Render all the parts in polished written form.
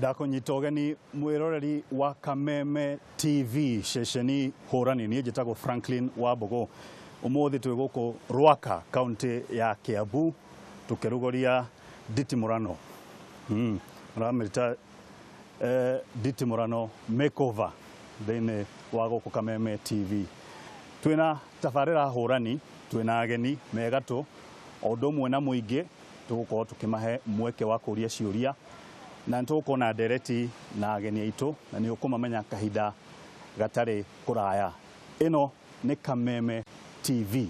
Ndakunyita ũgeni mwĩroreri wa Kameme TV ceceni hũrani niĩ njĩtagwo Franklin Wambogo. Ũmũthĩ twĩ gũkũ Rwaka kaunti ya Kiambu tũkĩrũgũria Nditimurano. Ramĩta Nditimurano makeover thĩinĩ wa gũkũ Kameme TV. Twĩna tabarĩra hũrani, twĩna ageni megatũ, o ũndũ ũmwe na mũingĩ tũgũkorwo tũkĩmahe mweke wa kũũria ciũria. Na nĩtũgũkorwo na ndereti na ageni aitũ na nĩ ũkũmamenya kahinda gatarĩ kũraya. Ĩno nĩ Kameme TV.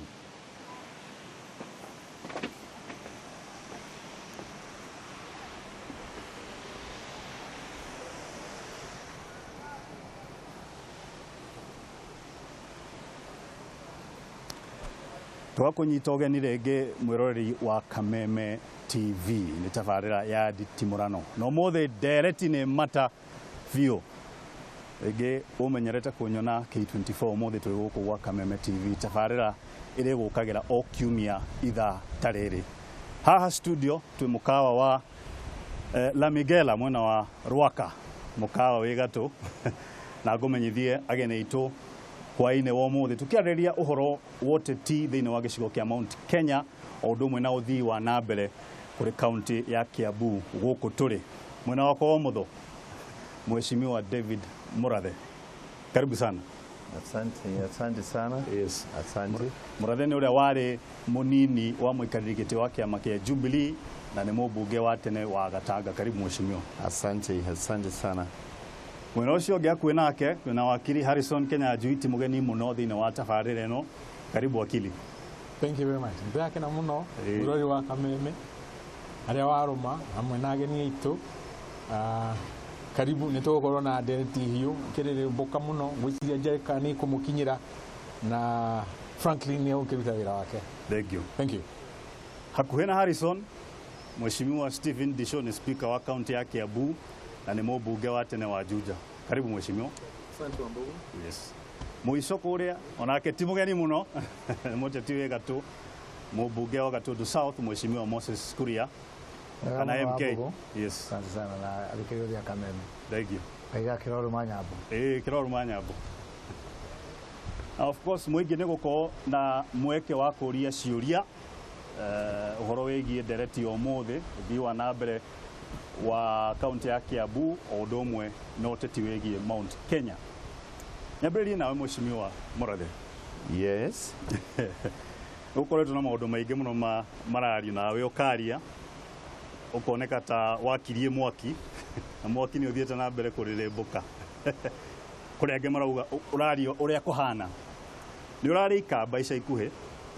Twakũnyita ũgeni rĩngĩ mwĩroreri wa Kameme TV nĩ tabarĩra ya Nditimurano. Na ũmũthĩ ndereti nĩ mata biũ. Rĩngĩ ũmenyerete kũnyona K24 ũmũthĩ twĩ gũkũ gwa Kameme TV. Tabarĩra ĩrĩ gũkagĩra o kiumia ithaa ta rĩrĩ. Haha studio twĩ mũkawa wa La Miguela mwena wa Rwaka. Mũkawa wĩ gatũ na ngũmenyithie ageni aitũ hwaĩ-inĩ wa ũmũthĩ tũkĩarĩrĩria ũhoro wa ũteti thĩinĩ wa gĩcigo kĩa Mount Kenya o ũndũ ũmwe na ũthii wa na mbere kũrĩ kaunti ya Kiambu gũkũ tũrĩ. Mwena wakwa wa ũmotho Mheshimiwa David Murathe. Karibu sana. Asante sana. Yes. Asante. Murathe nĩ ũrĩa warĩ mũnini wa mũikarĩri gĩtĩ wa kĩama kĩa Jubilee na nĩ mũmbunge wa tene wa Gatanga. Karibu Mheshimiwa. Asante sana. Mwena ũcio ũngĩ hakuhĩ nake kwĩna wakiri Harrison Kenya Juiti mũgeni mũno thĩinĩ wa tabarĩra ĩno. Karibu wakili. Thank you very much. Ndakena mũno mwĩroreri wa Kameme arĩa warũma hamwe na ageni aitũ. Karibu nĩtũgũkorwo na ndereti hiũ kĩrĩrĩmbũka mũno gwĩciria Jerika nĩ kũmũkinyĩra na Franklin nĩ ũkĩruta wĩra wake. Thank you. Hakuhĩ na Harrison Mheshimiwa Stephen Disho ni speaker wa kaunti ya Kiambu na nĩ mũmbunge wa tene wa Juja. Karibu Mheshimiwa. Asante Wambogo. Yes. Mũico kũrĩa onake ti mũgeni mũno mũteti wĩ gatũ mũmbunge wa Gatundu South Mheshimiwa Moses Kuria kana MK. Yes. Asante sana na alikĩrĩria Kameme. Thank you. Aiga kĩroro manyambo. Kĩroro manyambo. Of course mũingĩ nĩ gũkorwo na mweke wa kũũria ciũria ũhoro wĩgiĩ ndereti ũmũthĩ ũthii wa na mbere wa kaunti ya Kiambu o ũndũ ũmwe na ũteti wĩgiĩ Mount Kenya. Nyambĩrĩrie nawe Mheshimiwa Murathe. Yes. Ũkoretwo na maũndũ maingĩ mũno marario nawe ũkaria ũkoneka ta wakirie mwaki na mwaki nĩ ũthiĩte na mbere kũrĩrĩmbũka. Kũrĩa angĩ marauga ũrario ũrĩa kũhana. Nĩ ũrarĩ ikamba ica ikuhĩ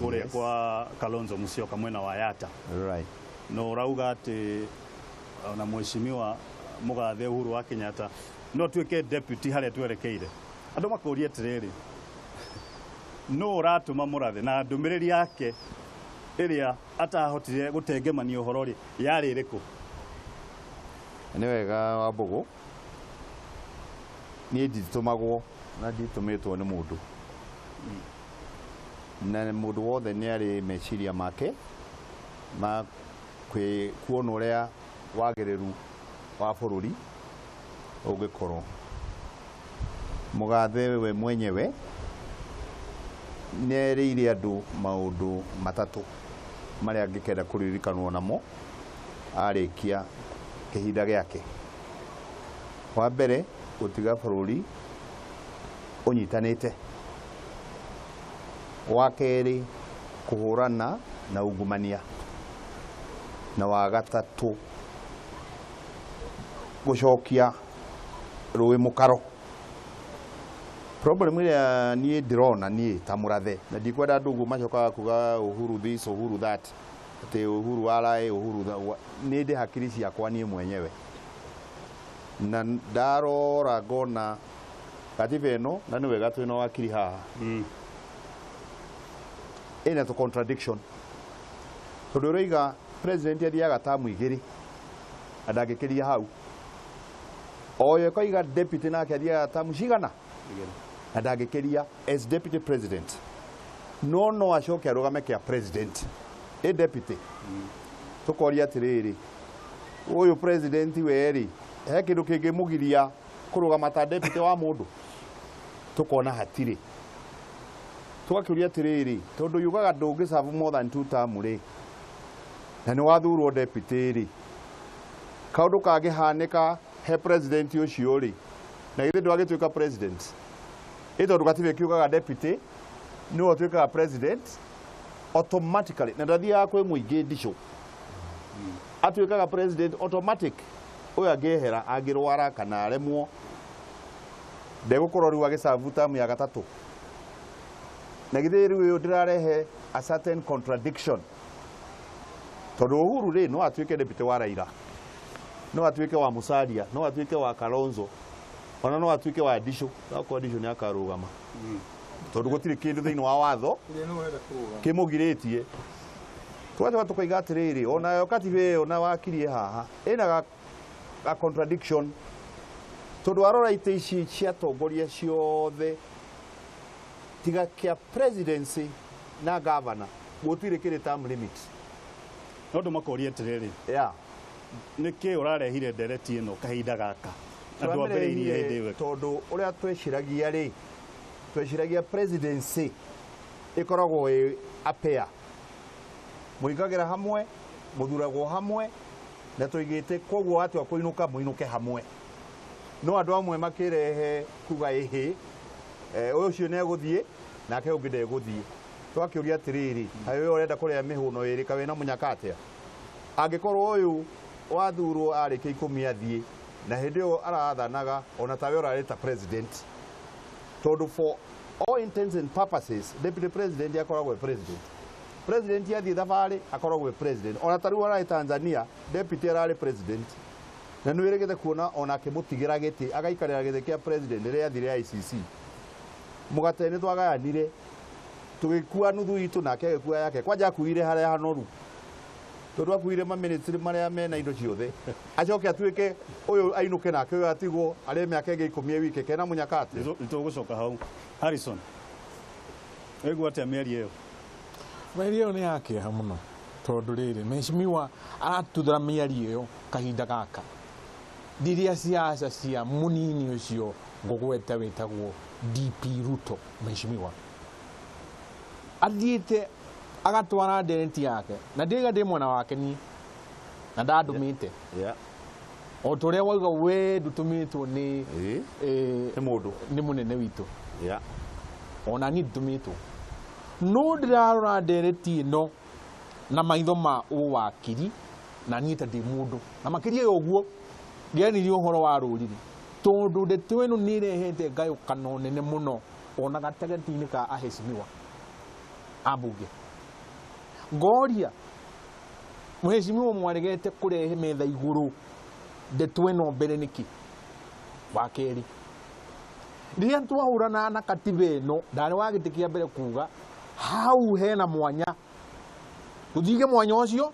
kũrĩa kwa Kalonzo Musyoka mwena wa Yata. Right. No ũrauga atĩ na Mheshimiwa Mũgathe Uhuru wa Kenyatta no tuĩke deputy harĩa twerekeire. Andũ makũria atĩrĩrĩ, no ũratũma Murathe na ndũmĩrĩri yake ĩrĩa atahotire gũtengemania ũhoro rĩ yarĩ ĩrĩkũ? Nĩ wega Wambogo. Niĩ nditũmagwo na nditũmĩtwo nĩ mũndũ. Na mũndũ wothe nĩ arĩ meciria make ma kuona ũrĩa wagĩrĩru wa bũrũri ũngĩkorwo. Mũgathe we mwenyewe nĩerĩire andũ maũndũ matatũ marĩa angĩkenda kũririkanwo namo arĩkia kĩhinda gĩake. Wa mbere gũtiga bũrũri ũnyitanĩte. Wa kerĩ kũhũrana na ungumania. Na wa gatatũ gũcokia rũĩ mũkaro. Problem ĩrĩa niĩ ndĩrona niĩ ta Murathe na ndikwenda andũ ũguo macokaga kuga Uhuru this Uhuru that atĩ Uhuru araĩ Uhuru nĩ ndĩ hakiri ciakwa niĩ mwenyewe na ndarora ngona katiba ĩno na nĩ wega twĩna wakiri haha ĩna contradiction tondũ ũrauga president athiaga tamu igĩrĩ na ndangĩkĩria hau oyo koiga deputy nake athiaga tamu cigana na ndangĩkĩria as deputy president no acoke arũgame kĩa president deputy tũkoria atĩrĩrĩ ũyũ president weri he kindu kingimugiria kurugama ta deputy wa mundu tukona hatiri tugakiuria tiriri tondu yugaga ndungi serve more than 2 term ri na ni wathurwo deputy ri kaundu kagihanika he president ucio ri na githe ndwagituika president ito ndugatibe kiugaga deputy ni watuikaga president automatically na ndathia kwe muingi ndisho atuikaga president automatic uyu angihera angirwara kana aremwo ndegukorwo riu agiserve term ya gatatu na githe riu uyu ndirarehe a certain contradiction tondu Uhuru ri no atuike deputy wa Raila no atuike wa Musalia no atuike wa Kalonzo ona no atuike wa Ndisho na kwa Ndisho ni akarugama tondu gutiri kindu thiini wa watho kimugiritie twatwa tukaiga atiriri ona yo katibe ona wakirie haha ina ga contradiction tondu arora ite ici cia tongoria ciothe tiga kia presidency na governor gutire kiri term limit no ndo makoria atiriri niki urarehire ndereti ino kahinda gaka andu ambiriirie hindi we tondu uria tweciragia presidency ikoragwo apea muigagira hamwe muthuragwo hamwe na tuigite koguo atu akuinuka muinuke hamwe no andu amwe makirehe kuga ihi uyu cio ne guthie nake ungi ndeguthie twakiuria atiriri hayo urenda kuria mihuno iri kawe na munyakatia angikorwo uyu wathurwo arike 10 athie na hindi yo arathanaga ona tawe urareta president tondu for all intents and purposes deputy president akoragwo president yathie thabari akoragwo president ona tariu ara Tanzania deputy arari president na nwiregete kuona ona kimutigira giti agaikarira giti kia president ria athire ICC mugatene twagayanire tugikua nuthu itu nake agikua yake kwanja kuire haria hanoru tondu akuire ma ministry maria mena indo ciothe acoke atuike uyu ainuke nake uyu atigwo ari miaka ingi 10 wike kena munyakate nitugucoka hau Harrison ego atia mieri iyo mieri iyo ni yake hamuno tondu riri meshimiwa aratuthura mieri iyo kahinda gaka ndiria siasa cia munini ucio ngugweta wetagwo DP Ruto meshimiwa athiite agatwara ndereti yake na ndiga ndi mwana wake ni na ndandumite o turia wauga we ndutumitwo ni mundu ni munene witu ona ni ndutumitwo no ndirarora ndereti ino na maitho ma uwakiri na nyita ndi mundu na makiria yoguo ngeni uhoro wa ruriri tondu ndeto ino ni rehete ngayo kanone muno ona gatagati-ini ka aheshimiwa abuge ngoria muheshimiwa mwaregete kurehe metha iguru ndeto ino mbere niki wa keri ndiye twahurana na katibe no ndari wagitikia mbere kuga hau hena mwanya tuthige mwanya ucio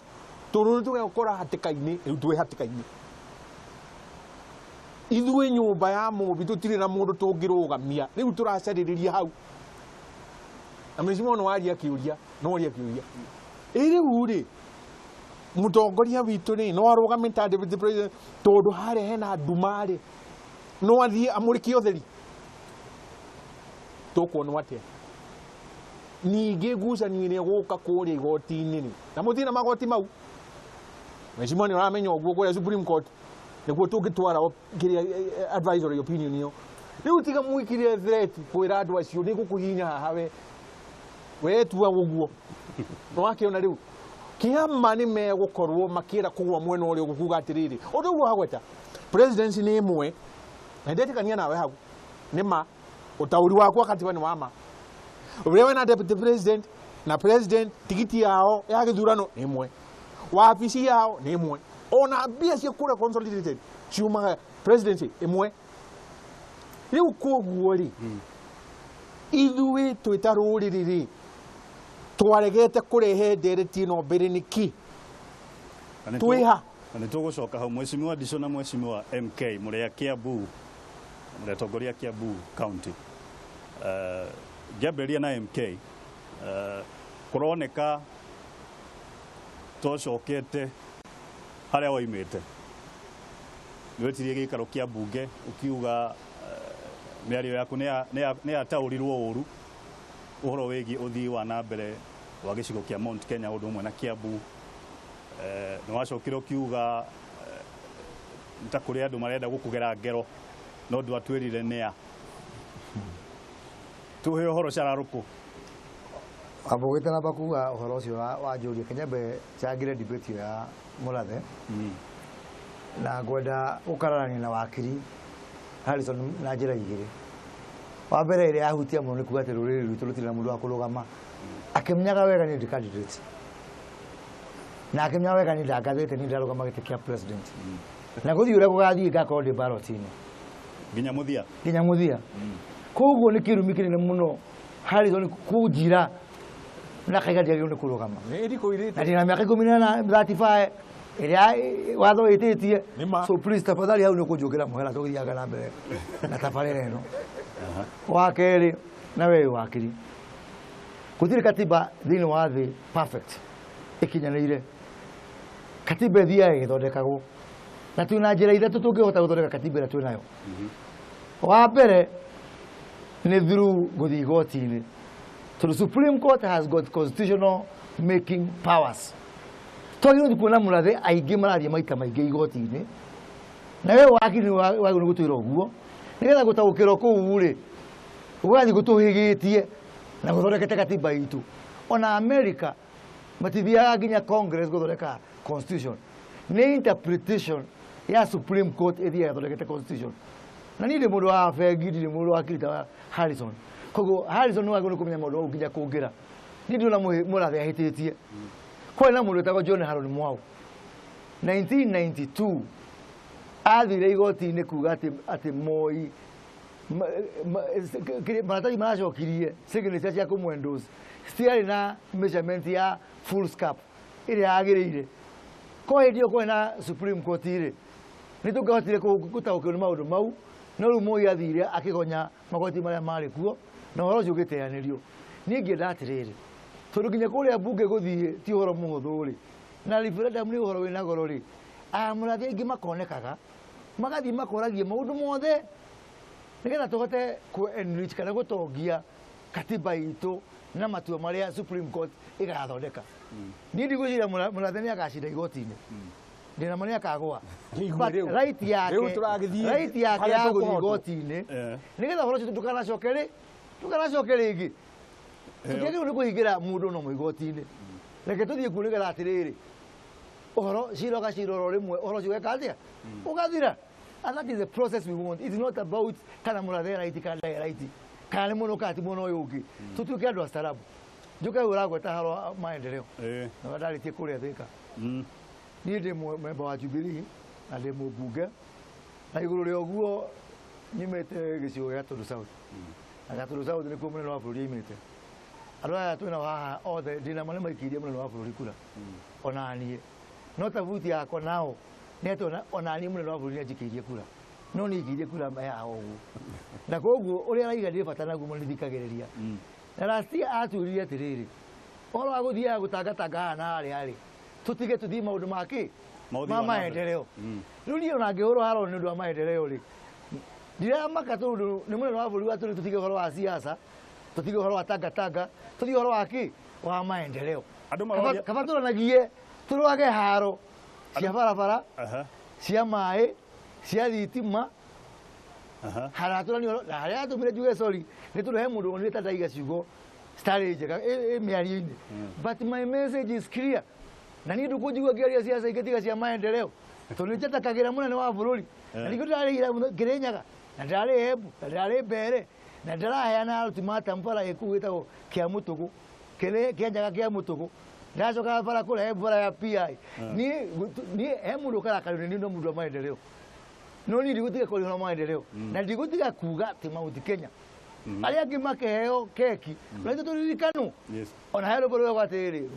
tururu tugekora hatikaini twe hatikaini ithuĩ nyũmba ya mũmbi tũtirĩ na mũndũ tũngĩrũgamia rĩu tũracarĩrĩria hau na mheshimiwa no aria kiuria rĩu rĩ mũtongoria witũ rĩ no arũgame ta deputy president tondũ harĩa hena nduma rĩ no athiĩ amũrĩke ũtheri tũkuona atĩa ningĩ ngucanio ĩrĩa gũka kũrĩa igoti-inĩ na mũthiĩ na magoti mau mheshimiwa nĩ ũramenya ũguo kũrĩa Supreme Court niguo tungitwara advisory opinion yo riu tiga mwikire threat kwira andu acio ni gukuhinya haha we tuwa uguo no akiona riu kiama ni megukorwo makira kugwa mwena uri gukuga atiriri undu uguo hagweta presidency ni imwe na ndetikania nawe hau ni ma utauri wakwa katiba ni wama urewe na deputy president na president tigiti yao ya githurano ni imwe wabici yao ni imwe ona bia cia kura consolidated ciuma presidency imwe riu koguo ri ithuĩ twĩta rũrĩrĩ rĩ twaregete kurehe ndereti ĩno mbere nĩki twĩha na nĩtũgũcoka hau mheshimiwa Ndisho na mheshimiwa MK mũrĩa Kiambu mũtongoria Kiambu county ngĩambĩrĩria na MK kũroneka tũcokete haria waimĩte Wetirie gikaro kia bunge ukiuga miario yaku ne ataurirwo uru uhoro wegi uthii wa na mbere wa gicigo kia Mount Kenya undu umwe na Kiambu no wacokire ukiuga ntakuri andu marenda gukugera ngero no ndu atwirire nia tuhe uhoro cararuku abogete na bakuga uhoro ucio wa njuria Kenyambe chagire debate ya Murathe na gwenda ukararania na wakiri Harrison na njira igiri wa mbere ile ahutia muno ni kuga ati ruriri rwitu rutiri na mundu wa kurugama akimnyaga wega ni candidate na akimnyaga wega ni ndagathite ni ndarugama gite kia president na guthi ure gugathii ngakoro ndi ballotini nginya muthia koguo ni kirumi kinene muno Harrison kujira na kaigadia ni kurugama na ndina miaka 35 iria watho ititie so please tafadhali hau ni kunjukira muhera tugithiaga na mbere na tabarira ino wa keri na wewe wakiri gutiri katiba thini wa thi perfect ikinyanire katiba thia igithondekagwo na tuna njira ithatu tungihota guthondeka katiba ira twinayo wa mbere ni through guthi igoti-ini. So the Supreme Court has got constitutional making powers. Togi no kuona Murathe aingĩ marathie maika maingĩ igoti-ini na wewe wakiri wa gutwira uguo nigetha gutaukira kuu ri ugathi gutuhigitie na guthondekete katiba itu. Ona America matithiaga nginya Congress guthondeka constitution ni interpretation ya Supreme Court ithia guthondekete constitution na ni ndi mundu wa bengi ndi mundu wa kirita Harrison kogo Harrison no agone kumenya mundu nginya kungira ni ndi na Murathe ahititie kwa na mundu tago John Haron Mwau 1992 athire igoti-ini kuga ati Moi maratathi maracokirie signature cia kumwendos stiari na measurement ya full scope iria yagiriire ko hindio ko na Supreme Court ire ni tungehotire gutaukio ni maundu mau no riu Moi athire akigonya magoti maria mari kuo na horo ucio giteanirio ni ngienda atiriri tondu nginya kuria bunge guthie ti horo muhuthu ri na referendum ni horo wina goro ri Murathe ingi makonekaga magathi makoragie maundu mothe nigetha tuhote ku enrich kana gutongia katiba itu na matua maria Supreme Court igathondeka ni ndigwicira Murathe ni agacinda igoti-ini ndina mani akagwa right yake ya guthi igoti-ini nigetha horo ucio tukanacoke ringi tugiye ni kuhingira mundu no muigoti-ini reke tuthie kunigera atiriri uhoro ciro rimwe uhoro ucio gekathia ugathira. And that is the process we want. It's not about kana Murathe right kana right kana muno kati muno yugi tutuke andu astarabu njuka uragweta haro maendeleo na wadari tie kuria thika ni ndi member wa Jubilee na ndi mubunge na iguru ri oguo nyimete gicigo gia Turu South na Turu South ni kuo munene wa bururi imite andu aya twina haha othe ndina mane maikirie munene wa bururi kura ona nie no tavuti yakwa nao neto ona ni munene wa bururi ajikirie kura no ni ikirie kura ya ogu na koguo uria raiga ndi bata naguo munithikagiriria na rasti aturirie atiriri oro aguthia gutangatanga na ari tutige tuthii maundu make ma maendeleo riu ni ona ngihurwo haro ni undu wa maendeleo ri ndira maka tondu ni munene wa bururi wa turi tutige horo wa siasa tutige horo wa tangatanga tutige horo wa ki wa maendeleo kaba turanagie turwage haro cia barabara cia mai cia thitima haraturani na haria tumire juge sorry ni turehe mundu ni tataiga ciugo stari njega miario-ini but my message is clear na ni ndukujigua ngiaria siasa igetiga cia maendeleo tondu njetakagira munene wa bururi na niguo ndarihira Kirinyaga na ndari Embu na ndari Mbere na ndaraheana ultimatum bara ikuwitagwo kia mutugu Kirinyaga kia mutugu ndacoka bara kura Embu bara ya PI ni mundu karakari ni ndo mundu wa maendeleo no ni ndigutiga kurihona maendeleo na ndigutiga kuga ati Mount Kenya aria angi makeheo keki na itu turirikanu ona hero boro kwa tiri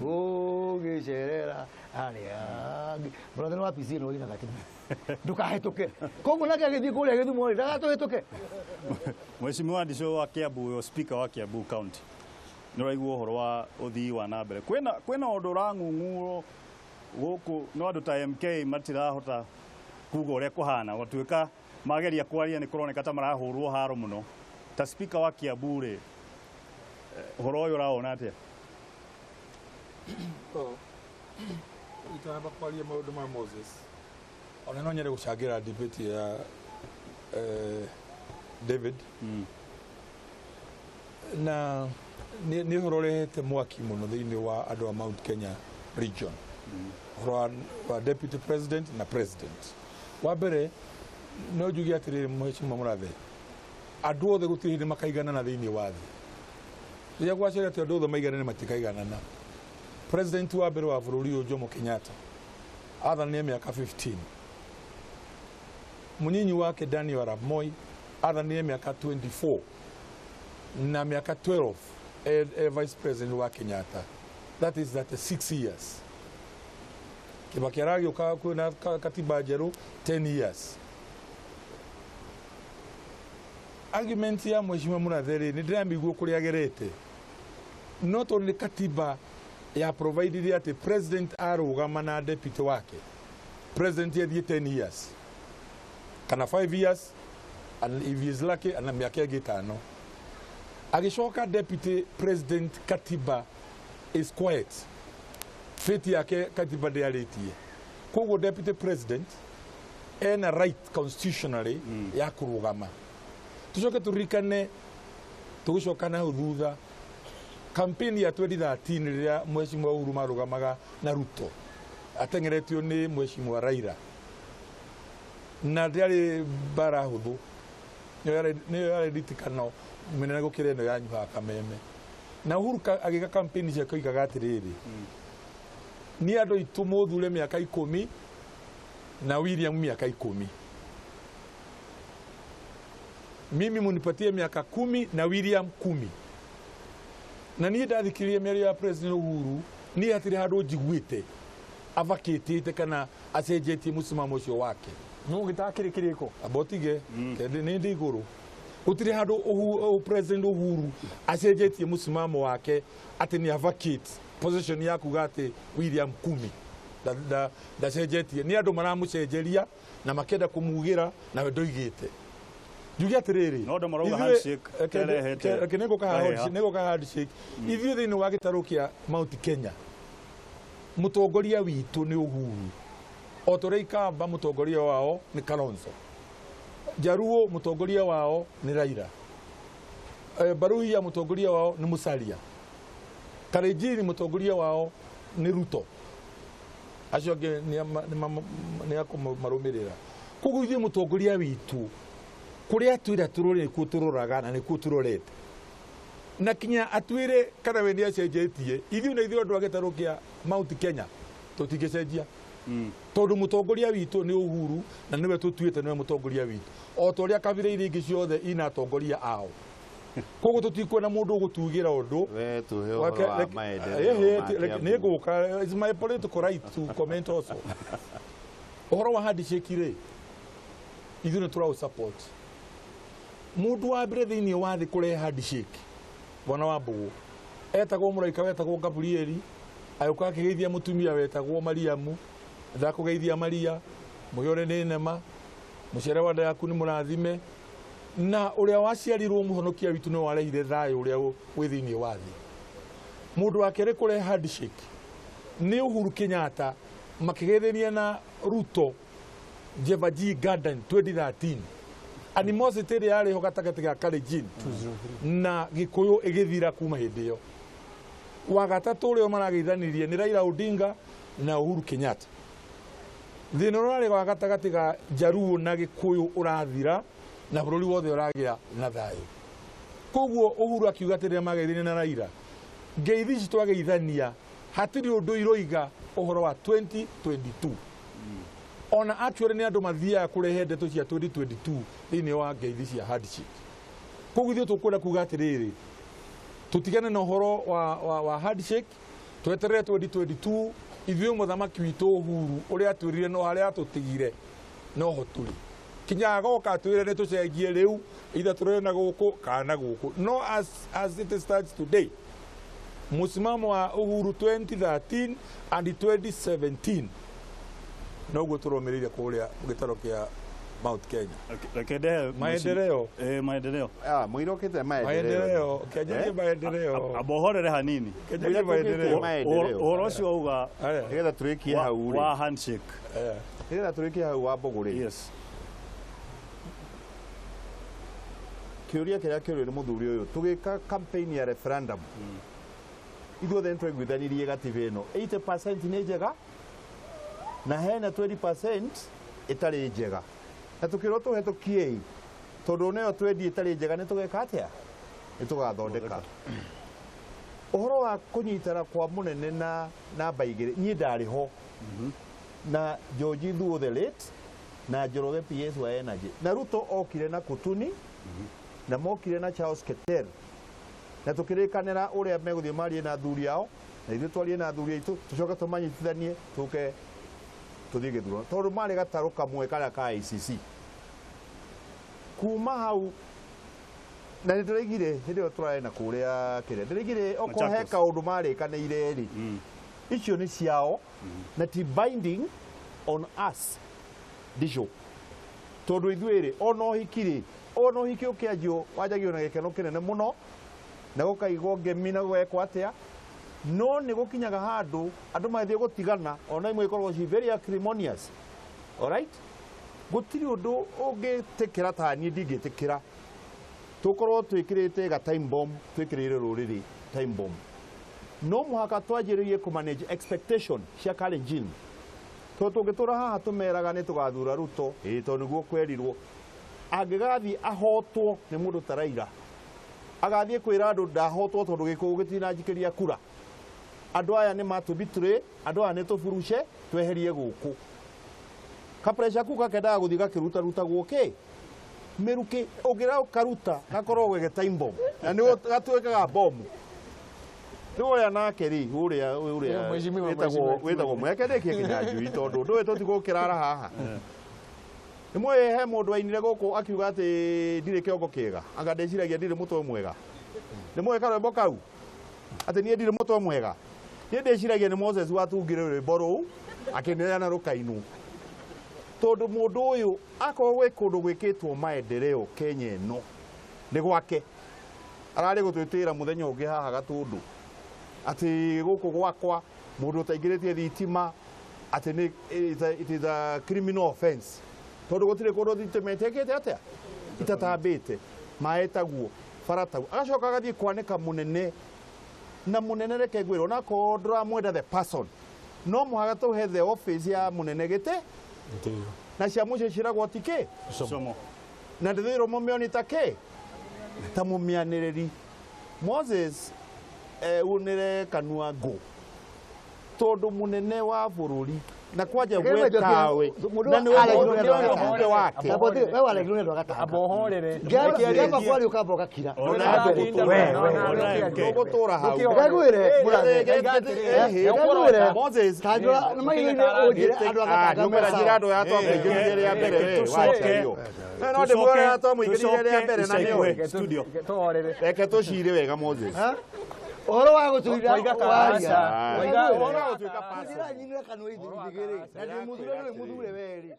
gicerera aria brother wa PC no ina gati ndukahituke koguo nake agithii kuria Githumo ri ndagatuhituke. Mheshimiwa Ndisho wa Kiambu, speaker wa Kiambu County, niraigua uhoro wa uthii wa na mbere kwina undu rang'ung'uro guku no andu ta MK matirahota kuga uria kuhana watuika mageria kwaria ni kuroneka ta marahurwo haro muno ta speaker wa Kiambu ri horo uyu raona atia itamba kwaria maundu ma Moses ona no nyere gucangira debate ya David na ni horo rehete mwaki muno thiini wa andu a Mount Kenya region horo wa deputy president na president wa mbere no njuge atiriri mheshimiwa Murathe andu othe gutiri makaigana na thiini wa thi ria gwacira ati andu othe maigana ni matikaigana na president wa mbere wa bururi uyu Jomo Kenyatta athani miaka 15 munyinyi wake Daniel Arap Moi athani miaka 24 na miaka 12 vice president wa Kenyatta, that is 6 years. Kibaki aragioka kwina katiba njeru 10 years. Argument ya mheshimiwa Murathe ni ndiramiguo kuria agerete not only katiba ya provided ati president arugama na deputy wake, president ye 10 years kana 5 years and if he is lucky ana miaka 5. Agishoka deputy president katiba is quiet. Fiti yake katiba diaritie. Kugo deputy president ena right constitutionally ya kurugama. Tushoke turikane tugushokana uthutha campaign ya 2013 ria mheshimiwa Uhuru marugamaga na Ruto atengeretio ni mheshimiwa Raila na ndiari bara huthu ni yare ditikano menena gukire no yanyu ha Kameme na Uhuru agiga campaign cia koigaga atiriri ni andu itu muthure miaka 10 na William miaka 10. Mimi munipatie miaka 10 na William 10. Na ni ndathikirie mĩario ya president Uhuru ni atire handu njiguite avakitite kana acenjetie musimamo ucio wake no gitakirikiriko abotige kende ni ndi iguru utire handu president Uhuru acenjetie musimamo wake ati ni avakite position ya kugate William 10 da cenjetie ni andu maramucenjeria na makenda kumugira na ndoigite Jugia atiriri no ndo maroga handshake terehete kenego ka handshake ithuĩ thĩinĩ wa gĩtarũ kĩa Mount Kenya mutongoria witu ni Uhuru otore ikamba mutongoria wao ni Kalonzo Jaruo mutongoria wao ni Raila Baruhia mutongoria wao ni Musalia Karejini mutongoria wao ni Ruto acio angĩ ni akumarumirira koguo ithuĩ mutongoria witu kuria twira turore ku turoraga na niku turorete na kinya atwire kana wendia cenjetie ithiu na ithiu andu agetarukia Mount Kenya tutigecenjia tondu mutongoria witu ni Uhuru na niwe tutuite niwe mutongoria witu o toria kabira iri ingi ciothe ina atongoria ao koguo tutikuona mundu gutugira undu we tuhe uhoro wa maendeleo niguka is my political right to comment also uhoro wa handshake ri ithiu ni turau support mundu wa mbere thiini wa thi kurehe handshake bona wa Mbugu etagwo Muraika wetagwo Gabrieli ayuka akigeithia mutumia wetagwo Mariamu ndakugeithia Maria muyore ni nema mucere wa ndaku ni murathime na uria waciarirwo muhonokia witu no warehire thayo uria wi thiini wa thi mundu wa kere kurehe handshake ni Uhuru Kenyatta makigeithania na Ruto Jevaji Garden 2013 animosity ria yari ho gatagati ga Karejini na Gikuyu igithira kuma hindi yo wa gatatu urio marageithanirie ni Raila Odinga na Uhuru Kenyatta thina rari wa gatagati ga Jaruo na Gikuyu urathira na bururi wothe uragia na thayo koguo Uhuru akiuga ati mageithania na Raila ngeithi citu ageithania hatiri undu iroiga uhoro wa 2022 ona actually ni andu mathia kurehe ndeto cia 2022 thiini wa ngeithi cia handshake koguo ithuĩ tukwenda kuga atiriri tutigane na uhoro wa handshake tweterere 2022 ithuĩ muthamaki witu Uhuru uria atwirire no haria atutigire no hoturi kinya agoka atwire ni tucengie riu itha turere na guku kana guku no as it starts today musimamo wa Uhuru 2013 and 2017 noguo turomereire kuria gitaro kia Mount Kenya Rekede maendeleo maendeleo muirokite maendeleo kiaje maendeleo abohorere hanini kiaje maendeleo uhoro ucio uga nigetha turikie hau ri wa handshake nigetha turikie hau wa mboguri yes kiuria kiria kiurio ni muthuri uyu tugika campaign ya referendum ithuothe nitwaiguithanirie gatiba ino 80% ni njega na hena 20% itari njega na tukirwo tuhetũkie tondu neyo twendi itari njega ni tugeka atia ni tugathondeka uhoro wa kunyitana kwa munene na namba igiri nyi ndari ho na George Thuo the late na Njoroge PS wa energy na Ruto okire na Kutuni na mokire na Charles Keter na tukirikanira uria meguthie mari na thuri yao na ithu twarie na thuri itu tucoka tumanyitithanie tuke tuthie githurano tondu mari gataro kamwe karia ka ICC kuma hau na ndirigire hindio turae na kuria kire ndirigire okohe kaundu mari kaniire ri icio ni ciao na ti binding on us disho tondu ithuiri ono hikiri ono hiki ukianjio wajagio na gikeno kinene muno na gukaigwo ngemi na gwekwo atia no ni gukinyaga handu andu mathie gutigana ona imwe ikorwo ci very acrimonious alright gutiri undu ungitikira tani ndingitikira tukorwo twikirite ga time bomb twikirire ruriri time bomb no muhaka twajiririe ku manage expectation cia Kalenjin to tungitura haha tumeraga ni tugathura Ruto to niguo kwerirwo angigathi ahotwo ni mundu taraira agathie kwira andu ndahotwo tondu gikugu gitina njikiria kura andu aya ni matubitire andu aya ni tufuruce tweherie guku ka pressure kuka kenda guthiga kiruta ruta guke miruki ugira ukaruta gakorwo gwege time bomb na ni gatwekaga bomb Ndoya nake ri uria wetagwo mweke ndekie kinyanjui tondu ndu wetu tigukirara haha imwe he mundu ainire guku akiuga ati ndire kiongo kiega anga ndeciragia ndire mutwe mwega nimwe karwembo kau ati nie ndire mutwe mwega nie ndeciragia ni Moses watungire rwimbo ruu akineana rukainu tondu mundu uyu akorwo gwe kundu gwikitwo maendeleo Kenya ino ni gwake arari gutwitira muthenya ungi haha gatundu ati guku gwakwa mundu utaingiritie thitima ati ni it is a criminal offense tondu gutire kundu thitimetekete atia itatambite maetaguo faratagu agacoka agathie kwanika munene na munene reke gwiro na ko ndramwenda the person no muhaga tuhe the office ya munene gite na cia muce ciragwo tike somo na ndithiro mumioni take ta mumianiriri Moses unire kanua go tondu munene wa bururi na kwaja gwetawe na ni wale wake wewe wale ngine ndo gata abohorere kama kwali ukamboka kira wewe gutura hau gagwire gagwire Moses tajwa maile ojire andu agataga mera jirado ya to ngire ya mbere wacho no de mwara ya to ngire ya mbere na niwe studio tuhorere reke tucire wega Moses oro wa gutuira waria waiga oro wa gutuika pasa nyinira kanwa ithu ndigiri na ndi muthure weri